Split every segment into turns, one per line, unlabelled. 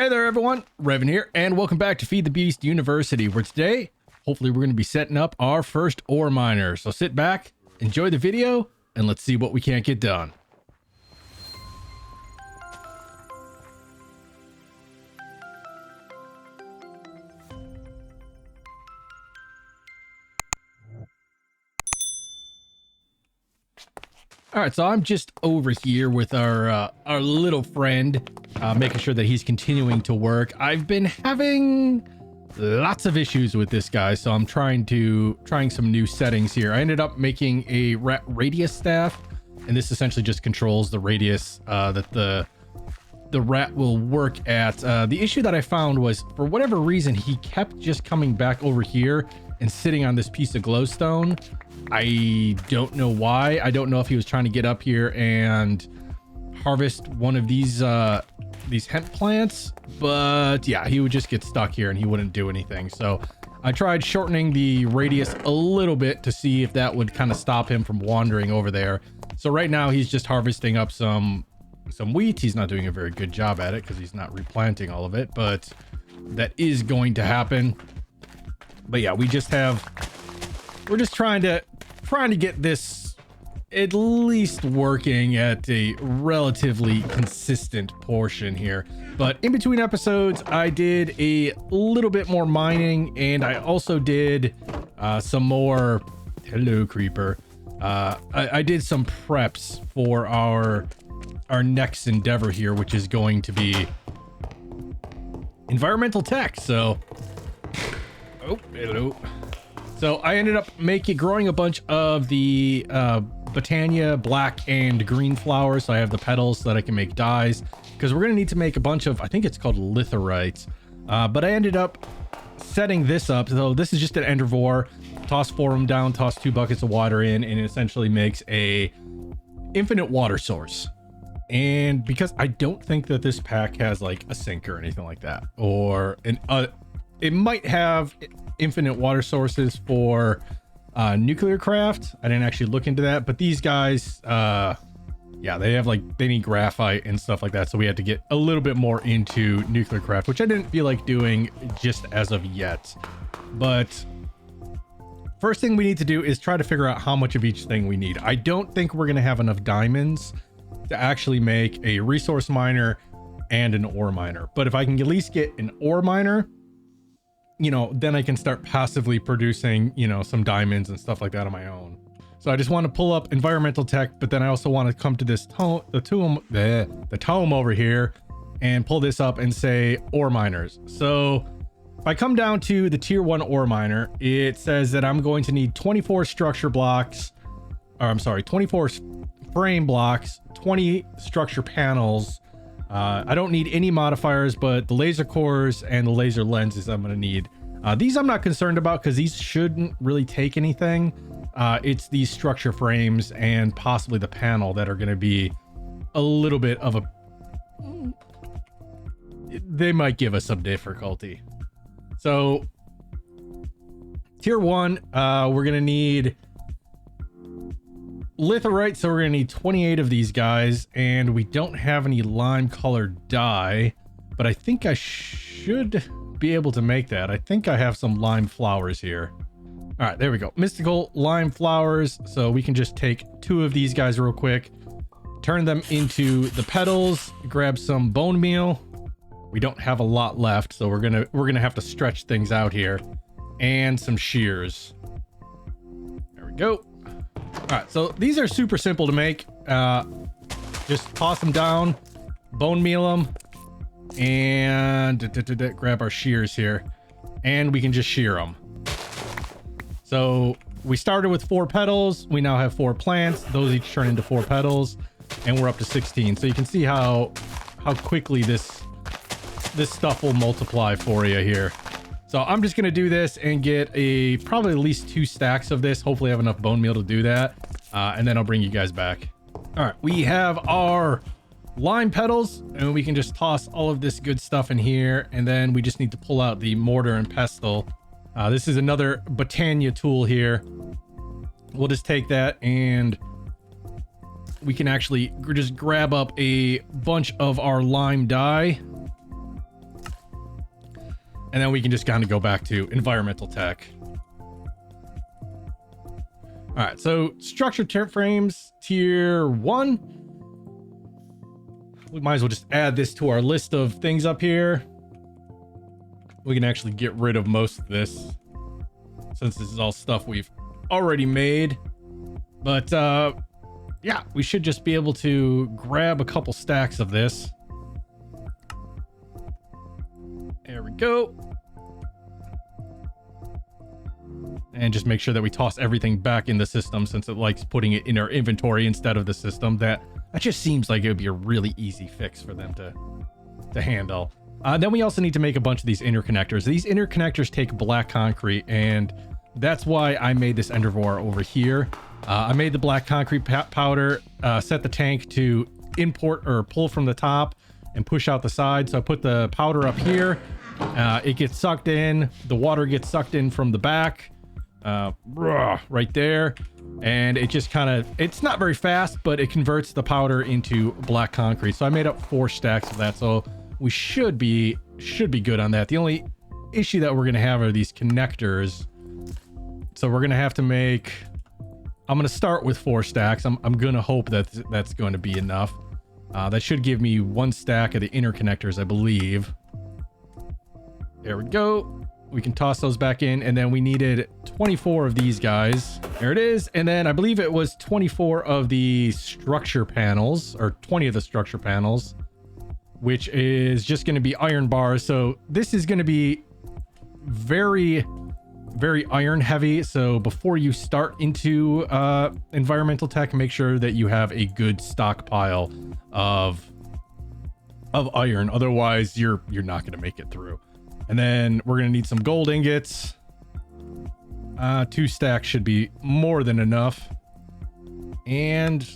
Hey there everyone, Revan here, and welcome back to Feed the Beast University, where today, hopefully we're going to be setting up our first ore miner. So sit back, enjoy the video, and let's see what we can't get done. All right, so I'm just over here with our little friend, making sure that he's continuing to work. I've been having lots of issues with this guy, so I'm trying some new settings here. I ended up making a rat radius staff, and this essentially just controls the radius that the rat will work at. The issue that I found was, for whatever reason, he kept just coming back over here and sitting on this piece of glowstone. I don't know why. I don't know if he was trying to get up here and harvest one of these hemp plants, but yeah, he would just get stuck here and he wouldn't do anything. So I tried shortening the radius a little bit to see if that would kind of stop him from wandering over there. So right now he's just harvesting up some wheat. He's not doing a very good job at it because he's not replanting all of it, but that is going to happen. But yeah, we're just trying to get this at least working at a relatively consistent portion here. But in between episodes, I did a little bit more mining, and I also did some more, hello creeper, I did some preps for our next endeavor here, which is going to be environmental tech. So oh, hello. So I ended up growing a bunch of the Botania black and green flowers. So I have the petals so that I can make dyes, because we're going to need to make a bunch of, I think it's called lithorytes. But I ended up setting this up. So this is just an endervore. Toss 4 of them down, toss 2 buckets of water in, and it essentially makes a infinite water source. And because I don't think that this pack has like a sink or anything like that, or it might have infinite water sources for nuclear craft. I didn't actually look into that, but these guys, yeah, they need graphite and stuff like that. So we had to get a little bit more into nuclear craft, which I didn't feel like doing just as of yet. But first thing we need to do is try to figure out how much of each thing we need. I don't think we're going to have enough diamonds to actually make a resource miner and an ore miner. But if I can at least get an ore miner, you know, then I can start passively producing, you know, some diamonds and stuff like that on my own. So I just want to pull up environmental tech, but then I also want to come to this the tome over here and pull this up and say ore miners. So if I come down to the tier 1 ore miner, it says that I'm going to need 24 structure blocks, or I'm sorry, 24 frame blocks, 20 structure panels. I don't need any modifiers, but the laser cores and the laser lenses I'm going to need. These I'm not concerned about because these shouldn't really take anything. It's these structure frames and possibly the panel that are going to be a little bit of they might give us some difficulty. So tier 1, we're going to need lithoryte, so we're gonna need 28 of these guys, and we don't have any lime colored dye, but I think I should be able to make that. I think I have some lime flowers here. All right, there we go, mystical lime flowers. So we can just take 2 of these guys real quick, turn them into the petals, grab some bone meal. We don't have a lot left, so we're gonna have to stretch things out here, and some shears. There we go. All right, so these are super simple to make. Just toss them down, bone meal them, and grab our shears here, and we can just shear them. So we started with 4 petals. We now have 4 plants. Those each turn into 4 petals, and we're up to 16. So you can see how quickly this stuff will multiply for you here. So I'm just going to do this and get probably at least 2 stacks of this. Hopefully I have enough bone meal to do that. And then I'll bring you guys back. All right, we have our lime petals, and we can just toss all of this good stuff in here. And then we just need to pull out the mortar and pestle. This is another Botania tool here. We'll just take that, and we can actually just grab up a bunch of our lime dye. And then we can just kind of go back to environmental tech. All right, so structured frames tier 1. We might as well just add this to our list of things up here. We can actually get rid of most of this since this is all stuff we've already made. But yeah, we should just be able to grab a couple stacks of this. There we go. And just make sure that we toss everything back in the system since it likes putting it in our inventory instead of the system. That just seems like it would be a really easy fix for them to handle. Then we also need to make a bunch of these interconnectors. These interconnectors take black concrete, and that's why I made this endervor over here. I made the black concrete powder, set the tank to import or pull from the top and push out the side. So I put the powder up here. It gets sucked in. The water gets sucked in from the back. Right there, and it just kind of, it's not very fast, but it converts the powder into black concrete. So I made up 4 stacks of that, so we should be good on that. The only issue that we're gonna have are these connectors, so we're gonna have to make, I'm gonna start with 4 stacks. I'm gonna hope that that's going to be enough. That should give me 1 stack of the interconnectors, I believe. There we go. We can toss those back in, and then we needed 24 of these guys. There it is. And then I believe it was 24 of the structure panels, or 20 of the structure panels, which is just going to be iron bars. So this is going to be very, very iron heavy. So before you start into environmental tech, make sure that you have a good stockpile of iron. Otherwise, you're not going to make it through. And then we're going to need some gold ingots. 2 stacks should be more than enough. And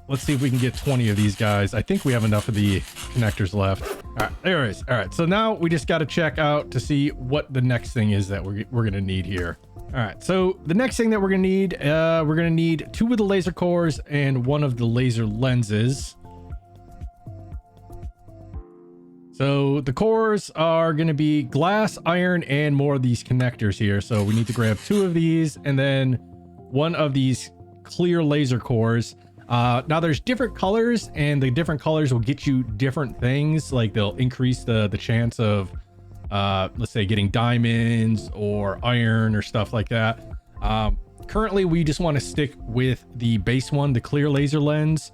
let's see if we can get 20 of these guys. I think we have enough of the connectors left. All right, there it is. All right, so now we just got to check out to see what the next thing is that we're going to need here. All right, so the next thing that we're going to need 2 of the laser cores and 1 of the laser lenses. So the cores are going to be glass, iron, and more of these connectors here. So we need to grab 2 of these and then 1 of these clear laser cores. Now there's different colors, and the different colors will get you different things. Like they'll increase the chance of, let's say, getting diamonds or iron or stuff like that. Currently, we just want to stick with the base one, the clear laser lens,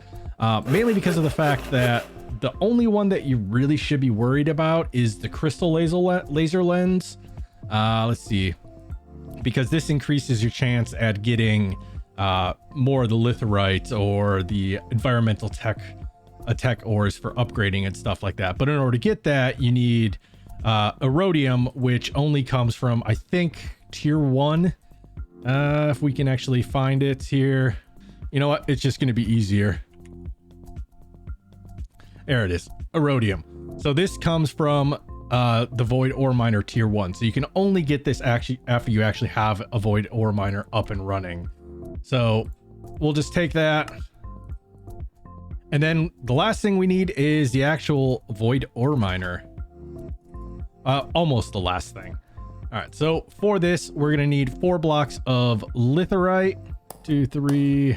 mainly because of the fact that the only one that you really should be worried about is the crystal laser lens. Let's see, because this increases your chance at getting more of the litherite or the environmental tech ores for upgrading and stuff like that. But in order to get that, you need iridium, which only comes from, I think, tier 1. If we can actually find it here. You know what? It's just going to be easier. There it is, iridium. So this comes from the void ore miner tier 1. So you can only get this actually after you actually have a void ore miner up and running. So we'll just take that. And then the last thing we need is the actual void ore miner. Almost the last thing. All right, so for this, we're gonna need 4 blocks of litherite. 2, 3,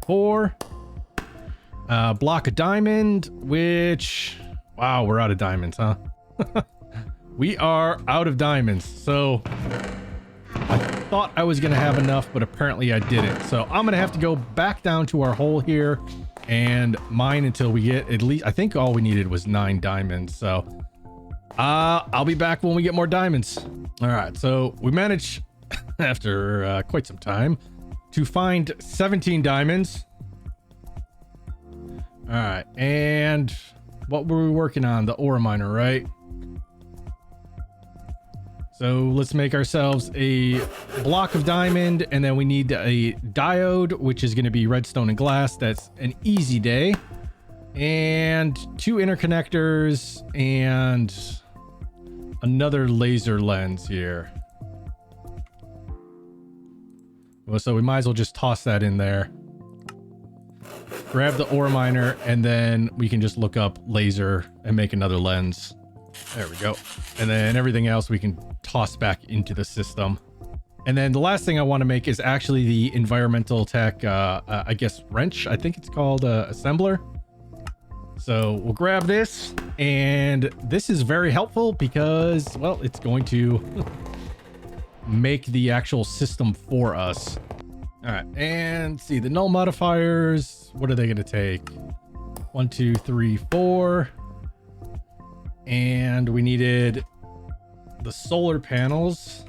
4. Block of diamond, which, wow, we're out of diamonds, huh? We are out of diamonds. So I thought I was gonna have enough, but apparently I didn't. So I'm gonna have to go back down to our hole here and mine until we get at least, I think all we needed was 9 diamonds. So I'll be back when we get more diamonds. All right, so we managed after quite some time to find 17 diamonds. All right, and what were we working on? The ore miner, right? So let's make ourselves a block of diamond, and then we need a diode, which is going to be redstone and glass. That's an easy day. And 2 interconnectors and another laser lens here. Well, so we might as well just toss that in there. Grab the ore miner, and then we can just look up laser and make another lens. There we go. And then everything else we can toss back into the system. And then the last thing I want to make is actually the environmental tech, I guess, wrench. I think it's called assembler. So we'll grab this, and this is very helpful because, well, it's going to make the actual system for us. All right, and see the null modifiers. What are they going to take? 1, 2, 3, 4. And we needed the solar panels,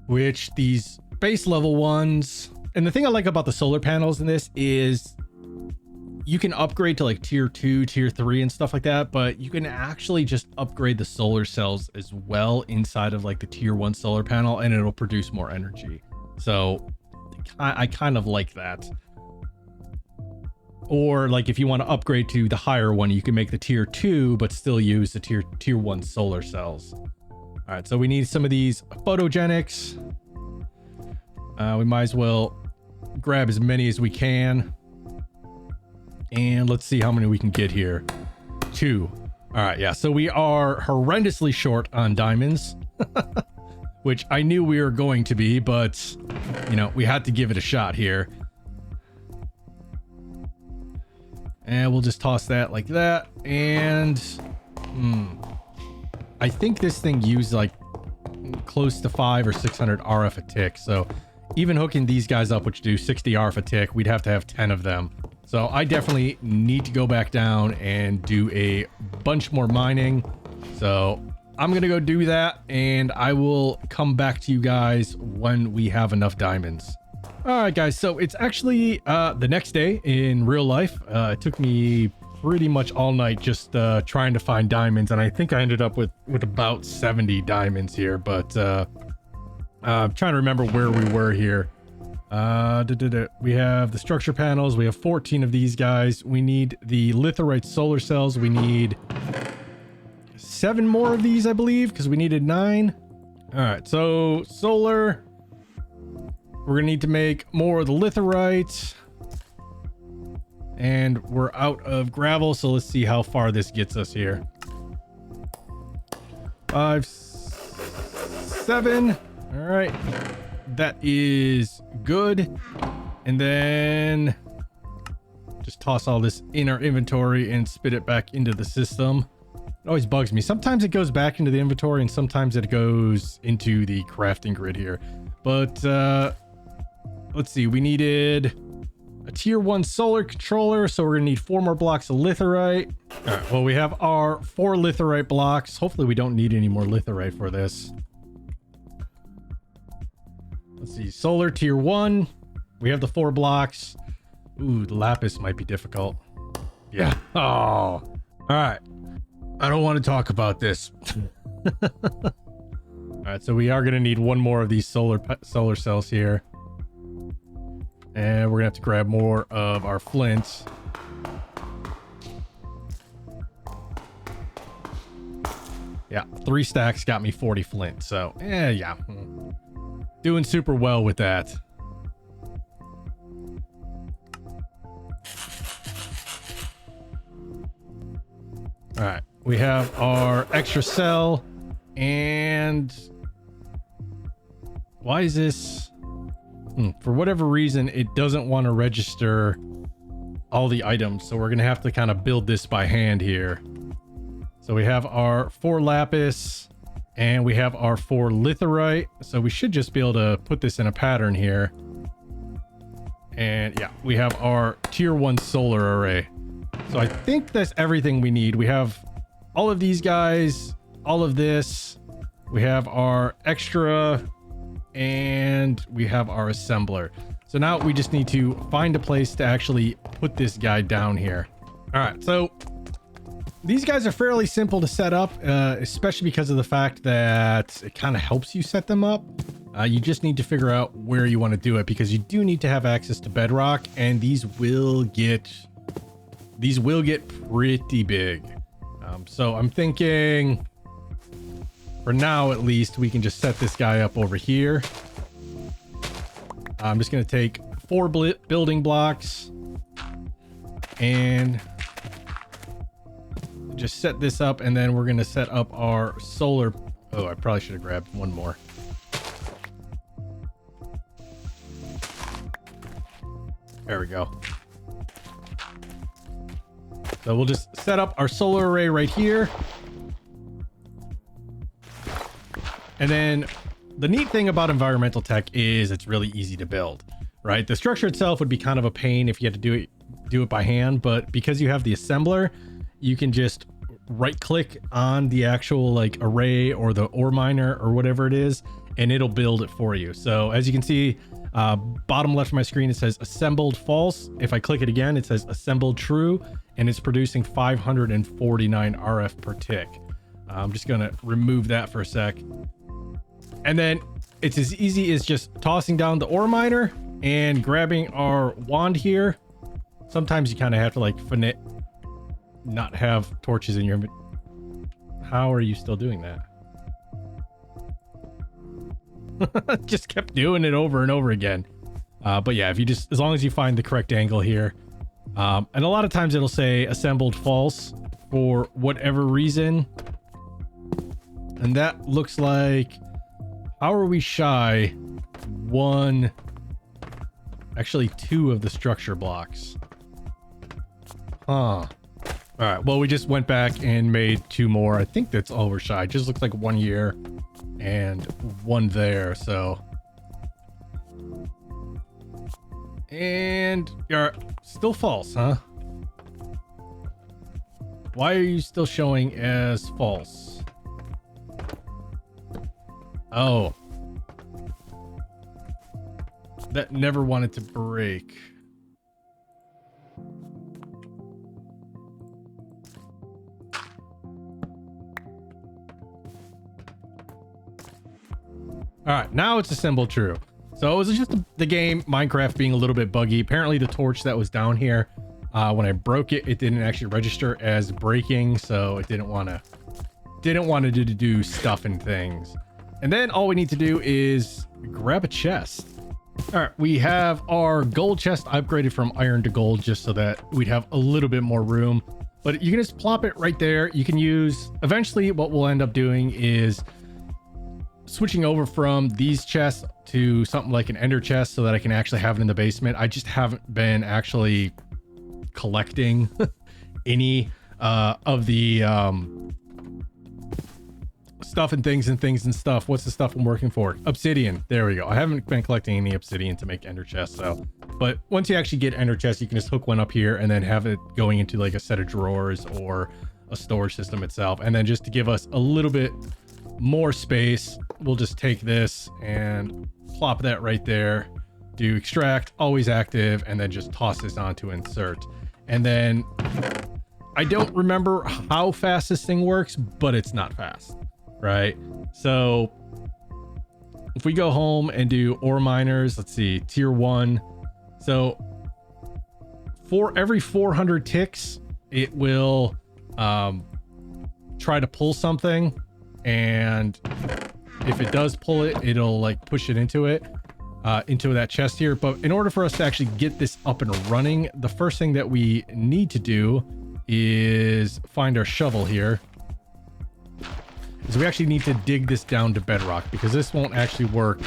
which these base level ones. And the thing I like about the solar panels in this is you can upgrade to like tier 2, tier 3 and stuff like that, but you can actually just upgrade the solar cells as well inside of like the tier 1 solar panel, and it'll produce more energy. So I kind of like that. Or like if you want to upgrade to the higher one, you can make the tier 2 but still use the tier 1 solar cells. All right, so we need some of these photogenics. We might as well grab as many as we can. And let's see how many we can get here. 2. All right, yeah, so we are horrendously short on diamonds, which I knew we were going to be, but, you know, we had to give it a shot here. And we'll just toss that like that. And I think this thing used like close to 500 or 600 RF a tick. So even hooking these guys up, which do 60 RF a tick, we'd have to have 10 of them. So I definitely need to go back down and do a bunch more mining. So I'm going to go do that, and I will come back to you guys when we have enough diamonds. All right, guys, so it's actually the next day in real life. It took me pretty much all night just trying to find diamonds, and I think I ended up with about 70 diamonds here, but I'm trying to remember where we were here. We have the structure panels. We have 14 of these guys. We need the litherite solar cells. We need 7 more of these, I believe, because we needed 9. All right, so solar. We're gonna need to make more of the litherite, and we're out of gravel, so let's see how far this gets us here. 5, 7. All right, that is good. And then just toss all this in our inventory and spit it back into the system. It always bugs me. Sometimes it goes back into the inventory and sometimes it goes into the crafting grid here. But let's see, we needed a tier 1 solar controller, so we're gonna need 4 more blocks of litherite. All right, well, we have our 4 litherite blocks. Hopefully we don't need any more litherite for this. Let's see, solar tier 1. We have the 4 blocks. Ooh, the lapis might be difficult. Yeah. Oh, all right. I don't want to talk about this. All right, so we are gonna need 1 more of these solar cells here. And we're gonna have to grab more of our flints. Yeah, 3 stacks got me 40 flint. So, yeah. Doing super well with that. All right, we have our extra cell, and why is this? For whatever reason, it doesn't want to register all the items, so we're gonna have to kind of build this by hand here. So we have our 4 lapis, and we have our 4 litherite, so we should just be able to put this in a pattern here. And yeah, we have our tier 1 solar array. So I think that's everything we need. We have all of these guys, all of this. We have our extra, and we have our assembler. So now we just need to find a place to actually put this guy down here. All right, so these guys are fairly simple to set up, especially because of the fact that it kind of helps you set them up. You just need to figure out where you want to do it, because you do need to have access to bedrock, and these will get pretty big. So I'm thinking, for now at least, we can just set this guy up over here. I'm just going to take 4 building blocks, and just set this up, and then we're going to set up our solar. Oh, I probably should have grabbed one more. There we go. So we'll just set up our solar array right here. And then the neat thing about environmental tech is it's really easy to build, right? The structure itself would be kind of a pain if you had to do it by hand, but because you have the assembler, you can just right click on the actual like array or the ore miner or whatever it is, and it'll build it for you. So as you can see, bottom left of my screen, it says assembled false. If I click it again, it says assembled true, and it's producing 549 RF per tick. I'm just gonna remove that for a sec. And then it's as easy as just tossing down the ore miner and grabbing our wand here. Sometimes you kind of have to like not have torches in your. How are you still doing that? Just kept doing it over and over again. But yeah, if you just, as long as you find the correct angle here. And a lot of times it'll say assembled false for whatever reason. And that looks like, how are we shy? Actually 2 of the structure blocks. Huh. All right. Well, we just went back and made 2 more. I think that's all we're shy. It just looks like 1 here and 1 there. So, and you're still false, huh? Why are you still showing as false? Oh, that never wanted to break. All right, now it's assembled true. So it was just the game Minecraft being a little bit buggy. Apparently the torch that was down here, when I broke it, it didn't actually register as breaking, so it didn't want to do stuff and things. And then all we need to do is grab a chest. All right, we have our gold chest upgraded from iron to gold just so that we'd have a little bit more room. But you can just plop it right there. You can use, eventually what we'll end up doing is switching over from these chests to something like an ender chest so that I can actually have it in the basement. I just haven't been actually collecting any of the stuff and things and stuff. What's the stuff I'm working for? Obsidian. There we go. I haven't been collecting any obsidian to make ender chests. So, but once you actually get ender chests, you can just hook one up here and then have it going into like a set of drawers or a storage system itself. And then just to give us a little bit more space, we'll just take this and plop that right there. Do extract, always active, and then just toss this onto insert. And then I don't remember how fast this thing works, but it's not fast. Right, so if we go home and do ore miners, let's see, tier 1. So for every 400 ticks, it will try to pull something, and if it does pull it, it'll like push it into that chest here. But in order for us to actually get this up and running, the first thing that we need to do is find our shovel here. So we actually need to dig this down to bedrock, because this won't actually work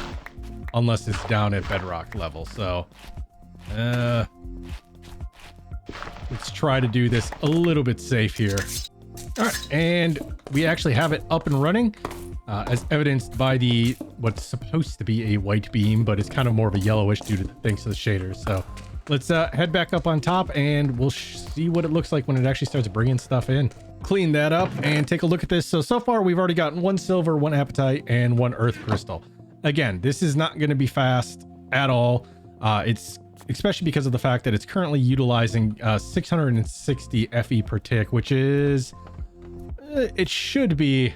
unless it's down at bedrock level. So let's try to do this a little bit safe here. All right, and we actually have it up and running, as evidenced by the what's supposed to be a white beam, but it's kind of more of a yellowish due to thanks to the shaders. So let's head back up on top, and we'll see what it looks like when it actually starts bringing stuff in. Clean that up and take a look at this. So far we've already gotten 1 silver, 1 apatite, and 1 earth crystal. Again, this is not going to be fast at all. It's especially because of the fact that it's currently utilizing 660 FE per tick, which is it should be,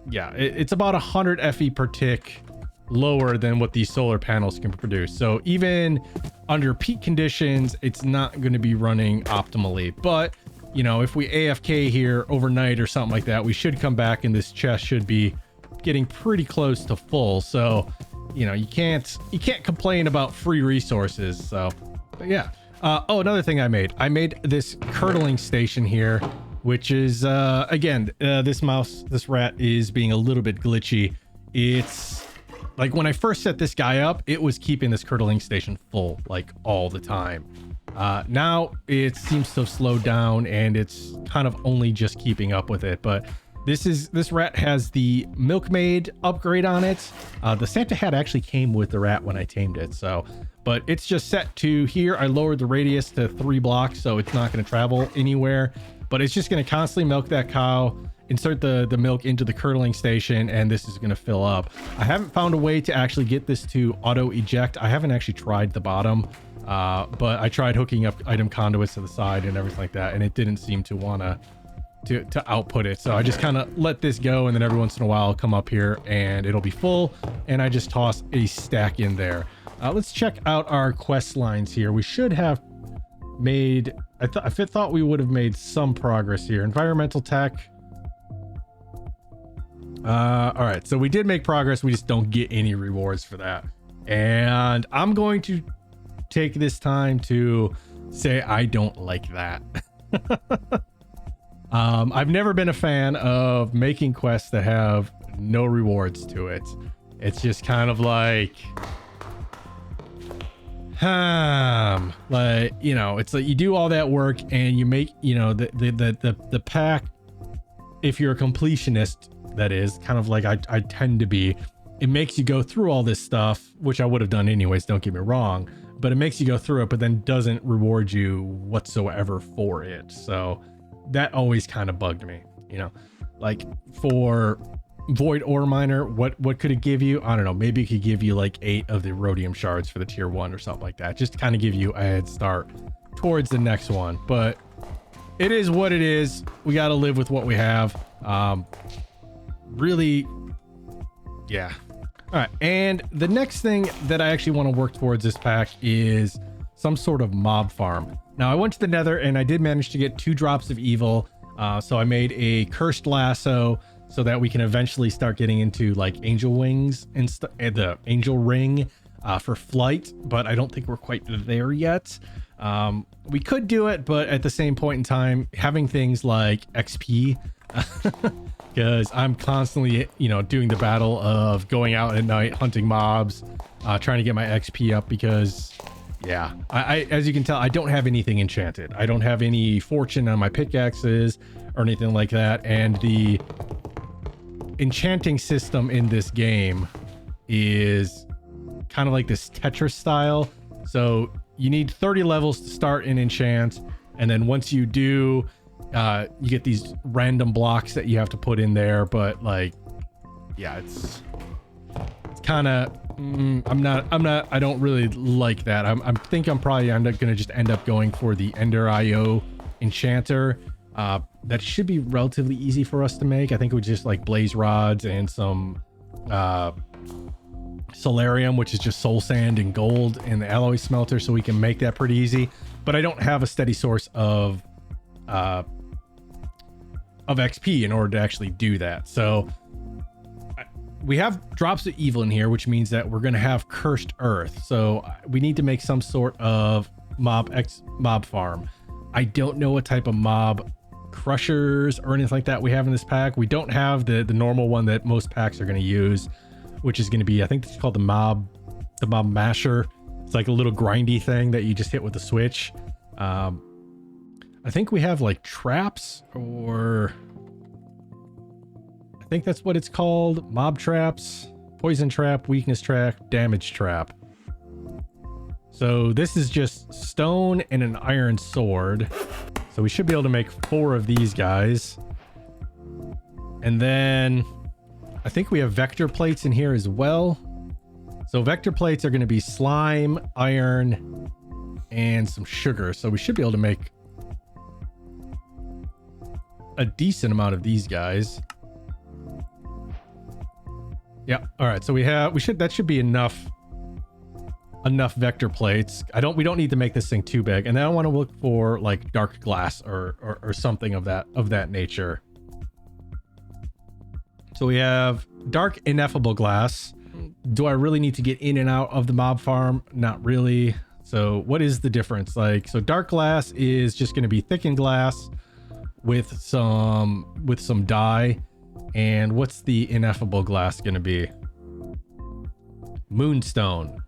yeah, it's about 100 FE per tick lower than what these solar panels can produce. So even under peak conditions, it's not going to be running optimally. But you know, if we AFK here overnight or something like that, we should come back and this chest should be getting pretty close to full. So, you know, you can't complain about free resources. So, but yeah, Oh, another thing I made this curdling station here, which is, again, this rat is being a little bit glitchy. It's like when I first set this guy up, it was keeping this curdling station full, like all the time. Now it seems to have slowed down and it's kind of only just keeping up with it. But this rat has the milkmaid upgrade on it. The Santa hat actually came with the rat when I tamed it. So, but it's just set to here. I lowered the radius to 3 blocks, so it's not going to travel anywhere, but it's just going to constantly milk that cow, insert the milk into the curdling station, and this is going to fill up. I haven't found a way to actually get this to auto eject. I haven't actually tried the bottom, but I tried hooking up item conduits to the side and everything like that, and it didn't seem to want to output it. So I just kind of let this go, and then every once in a while I'll come up here and it'll be full, and I just toss a stack in there. Let's check out our quest lines here. We should have made, I thought we would have made some progress here. Environmental tech. All right, so we did make progress. We just don't get any rewards for that. And I'm going to take this time to say I don't like that. I've never been a fan of making quests that have no rewards to it. It's just kind of like, like, you know, it's like you do all that work and you make, you know, the pack, if you're a completionist, that is kind of like I tend to be, it makes you go through all this stuff, which I would have done anyways, don't get me wrong, but it makes you go through it, but then doesn't reward you whatsoever for it. So that always kind of bugged me, you know, like for Void Ore Miner, what could it give you? I don't know, maybe it could give you like 8 of the rhodium shards for the tier 1 or something like that, just to kind of give you a head start towards the next one. But it is what it is. We got to live with what we have. Really, yeah. All right, and the next thing that I actually want to work towards this pack is some sort of mob farm. Now I went to the Nether and I did manage to get 2 drops of evil, so I made a cursed lasso so that we can eventually start getting into like angel wings and the angel ring for flight, but I don't think we're quite there yet. We could do it, but at the same point in time, having things like XP, because I'm constantly, you know, doing the battle of going out at night, hunting mobs, trying to get my XP up, because yeah, I as you can tell, I don't have anything enchanted. I don't have any fortune on my pickaxes or anything like that, and the enchanting system in this game is kind of like this Tetris style. So you need 30 levels to start an enchant, and then once you do, you get these random blocks that you have to put in there. But like, yeah, it's kind of I don't really like that. I think I'm probably gonna just end up going for the Ender IO enchanter. That should be relatively easy for us to make. I think it was just like blaze rods and some solarium, which is just soul sand and gold, and the alloy smelter, so we can make that pretty easy. But I don't have a steady source of XP in order to actually do that. So we have drops of evil in here, which means that we're going to have cursed earth. So we need to make some sort of mob farm. I don't know what type of mob crushers or anything like that we have in this pack. We don't have the normal one that most packs are going to use, which is going to be, I think it's called the mob masher. It's like a little grindy thing that you just hit with the switch. I think we have like traps, or I think that's what it's called. Mob traps, poison trap, weakness trap, damage trap. So this is just stone and an iron sword. So we should be able to make 4 of these guys. And then I think we have vector plates in here as well. So vector plates are going to be slime, iron, and some sugar. So we should be able to make a decent amount of these guys. Yeah. All right. So that should be enough vector plates. We don't need to make this thing too big. And then I want to look for like dark glass or something of that nature. So we have dark ineffable glass. Do I really need to get in and out of the mob farm? Not really. So what is the difference? Like, so dark glass is just going to be thickened glass with some dye. And what's the ineffable glass going to be? Moonstone,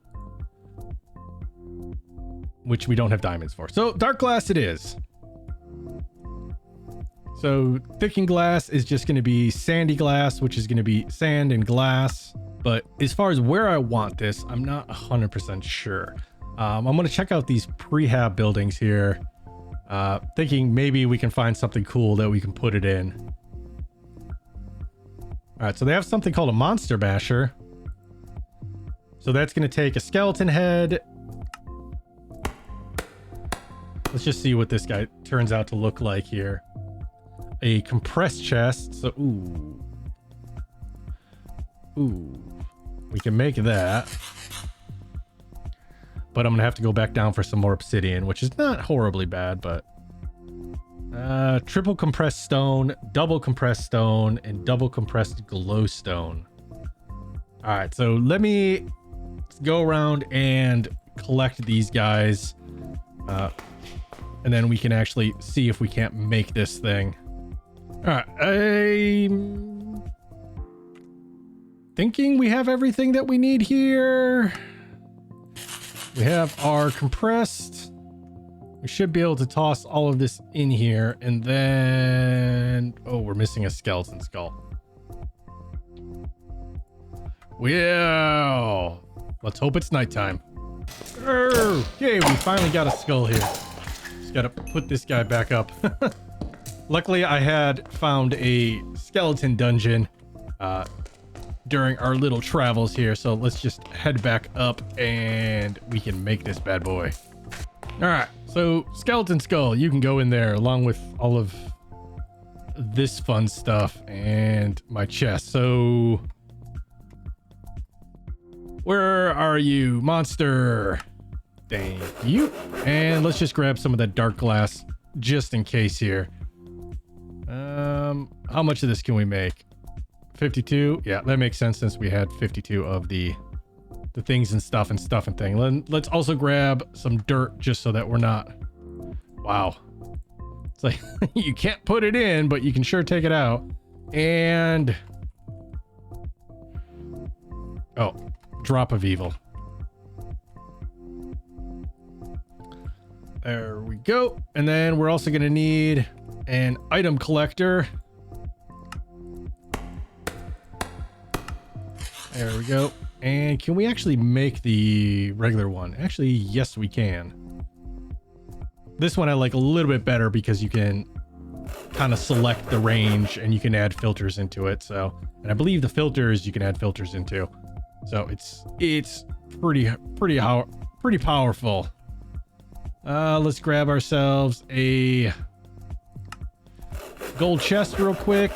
which we don't have diamonds for. So dark glass it is. So thickened glass is just going to be sandy glass, which is going to be sand and glass. But as far as where I want this, I'm not 100% sure. I'm going to check out these prehab buildings here, thinking maybe we can find something cool that we can put it in. All right, so they have something called a monster basher. So that's going to take a skeleton head. Let's just see what this guy turns out to look like here. A compressed chest. So, ooh, we can make that. But I'm gonna have to go back down for some more obsidian, which is not horribly bad, but triple compressed stone, double compressed stone, and double compressed glowstone. All right, so let me go around and collect these guys, and then we can actually see if we can't make this thing. All right, I'm thinking we have everything that we need here. We have our compressed. We should be able to toss all of this in here, and then we're missing a skeleton skull. Well, let's hope it's nighttime. Okay, we finally got a skull here. Just gotta put this guy back up. Luckily, I had found a skeleton dungeon during our little travels here, so let's just head back up and we can make this bad boy. All right, so skeleton skull, you can go in there along with all of this fun stuff and my chest. So where are you, monster? Thank you. And let's just grab some of that dark glass just in case here. How much of this can we make? 52. Yeah, that makes sense since we had 52 of the things and stuff and thing. Let's also grab some dirt just so that we're not. Wow. It's like you can't put it in, but you can sure take it out. And drop of evil. There we go. And then we're also going to need an item collector. There we go. And can we actually make the regular one? Actually, yes, we can. This one I like a little bit better because you can kind of select the range and you can add filters into it. So, and I believe the filters you can add filters into. So it's pretty powerful. Let's grab ourselves a gold chest real quick,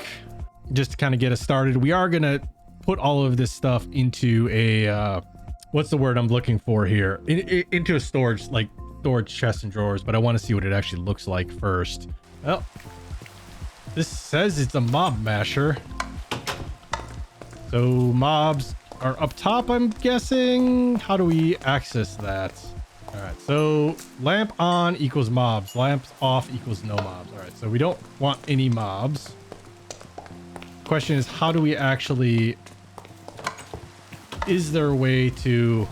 just to kind of get us started. We are gonna put all of this stuff into a what's the word I'm looking for here? Into a storage chest and drawers, but I want to see what it actually looks like first. Well, this says it's a mob masher, so mobs are up top, I'm guessing. How do we access that? All right, so lamp on equals mobs, lamps off equals no mobs. All right, so we don't want any mobs. Question is, how do we actually, is there a way to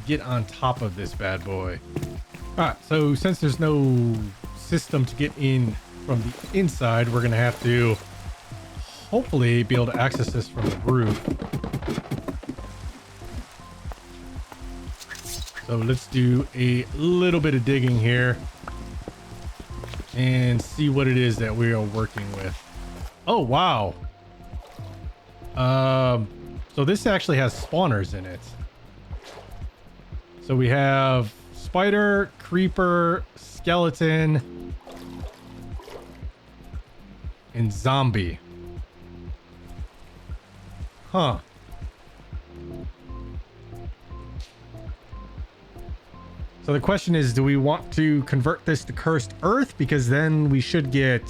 get on top of this bad boy? All right, so since there's no system to get in from the inside, we're gonna have to hopefully be able to access this from the roof. So let's do a little bit of digging here and see what it is that we are working with. Oh, wow. So this actually has spawners in it. So we have spider, creeper, skeleton, and zombie. Huh. So the question is, do we want to convert this to cursed earth? Because then we should get,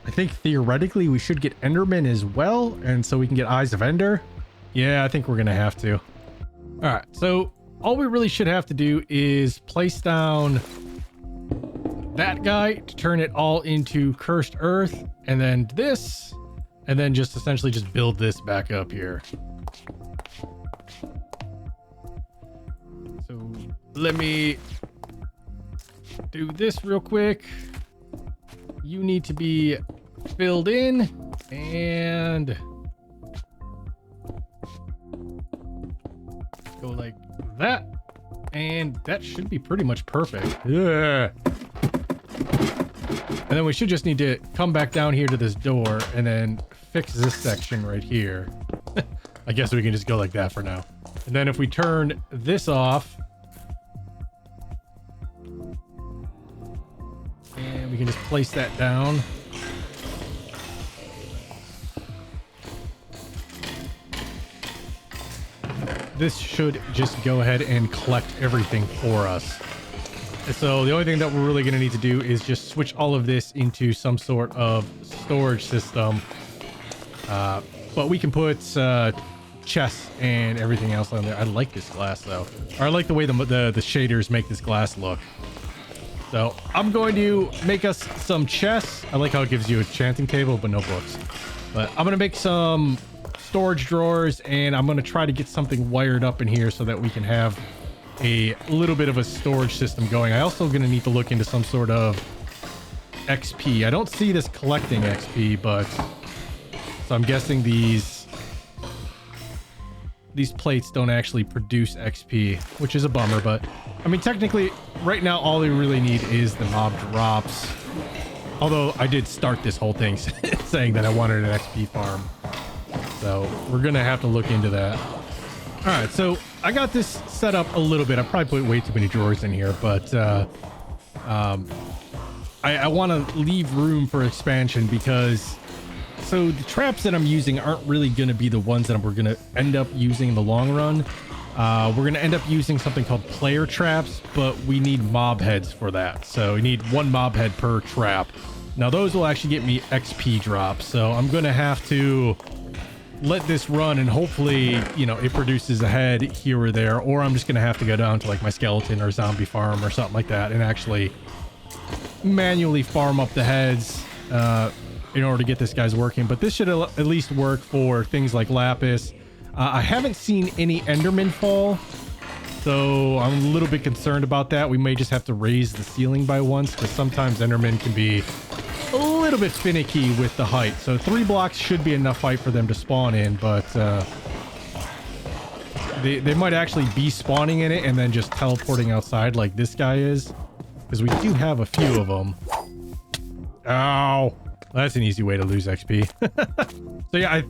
I think theoretically we should get enderman as well. And so we can get eyes of ender. Yeah, I think we're gonna have to. All right, so all we really should have to do is place down that guy to turn it all into cursed earth, and then this, and then just essentially just build this back up here. So let me do this real quick. You need to be filled in, and go like that, and that should be pretty much perfect. Yeah. And then we should just need to come back down here to this door and then fix this section right here. I guess we can just go like that for now. And then if we turn this off, and we can just place that down. This should just go ahead and collect everything for us. So the only thing that we're really going to need to do is just switch all of this into some sort of storage system. But we can put chests and everything else on there. I like this glass though. Or I like the way the shaders make this glass look. So I'm going to make us some chests. I like how it gives you a enchanting table, but no books. But I'm going to make some storage drawers, and I'm going to try to get something wired up in here so that we can have a little bit of a storage system going. I also going to need to look into some sort of XP. I don't see this collecting XP, but so I'm guessing these plates don't actually produce XP, which is a bummer. But I mean, technically right now all we really need is the mob drops, although I did start this whole thing saying that I wanted an XP farm, so we're gonna have to look into that. All right, so I got this set up a little bit. I probably put way too many drawers in here, but I want to leave room for expansion, because so the traps that I'm using aren't really going to be the ones that we're going to end up using in the long run. We're going to end up using something called player traps, but we need mob heads for that. So we need one mob head per trap. Now those will actually get me XP drops. So I'm going to have to let this run, and hopefully, you know, it produces a head here or there, or I'm just going to have to go down to like my skeleton or zombie farm or something like that and actually manually farm up the heads in order to get this guy's working. But this should at least work for things like lapis. I haven't seen any enderman fall, so I'm a little bit concerned about that. We may just have to raise the ceiling by once, because sometimes endermen can be a little bit finicky with the height. So 3 blocks should be enough height for them to spawn in, but they might actually be spawning in it and then just teleporting outside like this guy is, because we do have a few of them. Ow, that's an easy way to lose XP. So yeah, I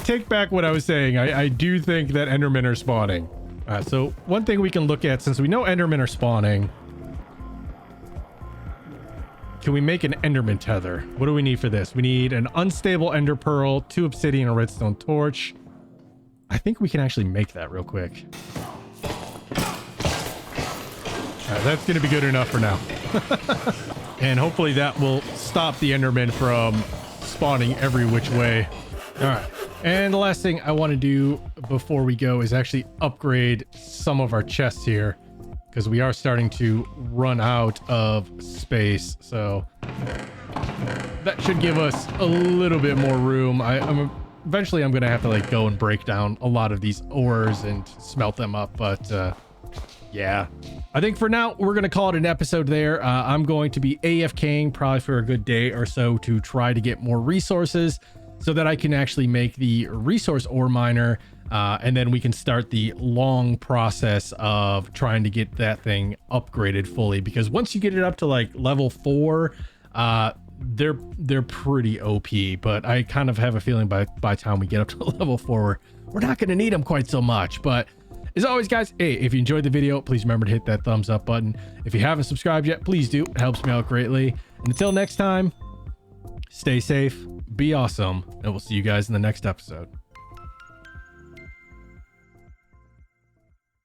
take back what I was saying. I do think that endermen are spawning. So one thing we can look at, since we know endermen are spawning, can we make an enderman tether? What do we need for this? We need an unstable ender pearl, 2 obsidian, a redstone torch. I think we can actually make that real quick. That's going to be good enough for now. And hopefully that will stop the enderman from spawning every which way. All right. And the last thing I want to do before we go is actually upgrade some of our chests here, because we are starting to run out of space. So that should give us a little bit more room. Eventually I'm going to have to like go and break down a lot of these ores and smelt them up. But yeah, I think for now we're going to call it an episode there. I'm going to be AFKing probably for a good day or so to try to get more resources so that I can actually make the resource ore miner. And then we can start the long process of trying to get that thing upgraded fully, because once you get it up to like level 4, they're pretty OP. But I kind of have a feeling by the time we get up to level 4, we're not going to need them quite so much. But as always, guys, hey, if you enjoyed the video, please remember to hit that thumbs up button. If you haven't subscribed yet, please do. It helps me out greatly. And until next time, stay safe, be awesome, and we'll see you guys in the next episode.